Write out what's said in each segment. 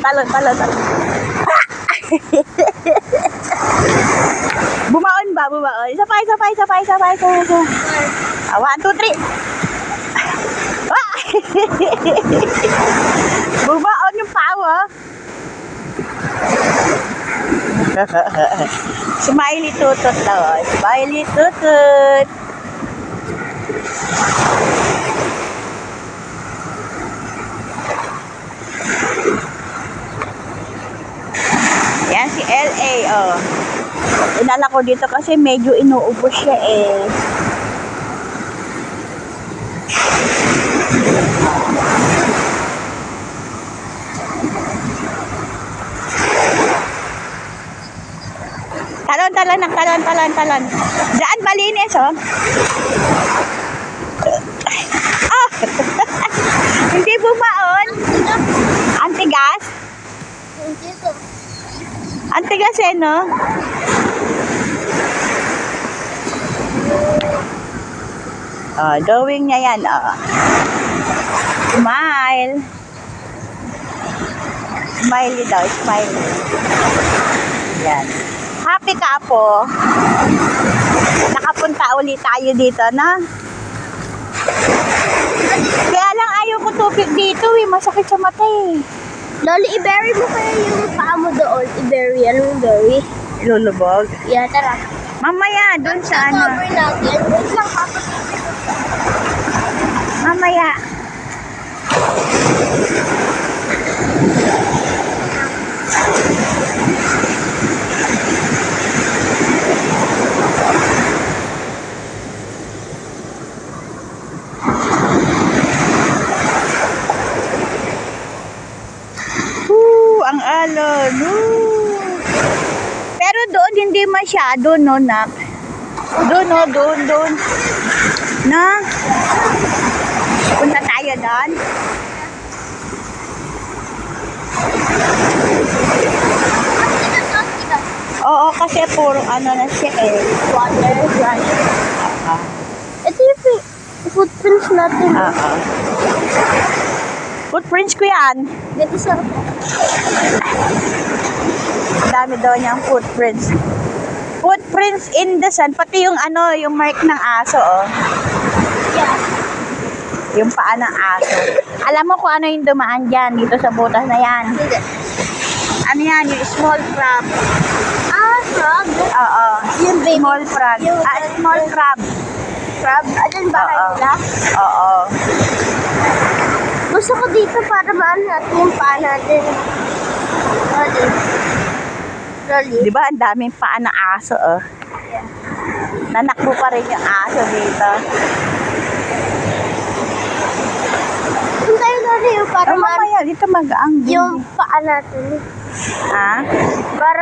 talon. Bumaon ba? Sabay. 1, 2, 3. Bumaon yung pawa. Smiley tutot daw. Smiley tutot. Yan si LA, oh. Inala ko dito kasi medyo inuubos siya eh. Talon. Diyan malinis, oh. Ah! Hindi bumaon. Antigas? Antigas eh, no? Oh, drawing niya yan, oh. Smile. Smiley daw, smiley. Yan. Happy ka po. Nakapunta ulit tayo dito, na? Kaya lang ayaw ko tubig dito eh. Masakit sa mata eh. Loli, i-berry mo kaya yung paa mo doon. I-berry. Anong berry? Ilulubog? Yeah, tara. Mamaya, dun sa ano. Cover natin. Wait lang, kapag. Mamaya. Ang alon. Pero doon hindi masyado, no, nak? Doon. Na? Punta tayo doon. Oo, kasi puro ano na siya eh. Water. Ito yung footprints natin. Footprints ko yan. Dito sa... Dami daw niyang footprints. Footprints in the sand. Pati yung ano, yung mark ng aso, oh. Yeah. Yung paa ng aso. Alam mo kung ano yung dumaan dyan, dito sa butas na yan. Hindi. Ano yan? Yung small crab. Frog? Oo. Yung baby. Small frog. Small crab. Crab? Adan ba kayo nila? Oo. Gusto ko dito para maan natin yung paa natin. Loli. Di ba ang daming paa ng aso, oh. Yeah. Nanakbo pa rin yung aso dito. Kung tayo Loli, yung para Mamaya, dito mag-ang. yung paa natin. Ha? Para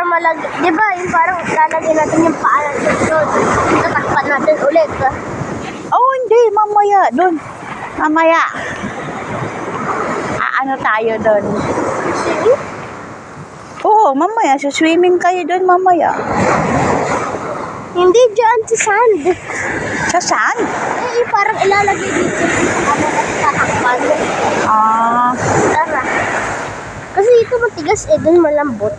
di ba yung parang lalagyan natin yung paa natin doon. Tatakpan natin ulit. Oh, hindi. Mamaya. Doon. Mamaya. Ano tayo doon? Swimming? Oo, mamaya. Swimming kayo doon mamaya. Hindi dyan sa sand. Sa sand? Eh, parang ilalagay dito. Ano at tatakpan. Ah. Tara. Kasi ito matigas eh, dun malambot.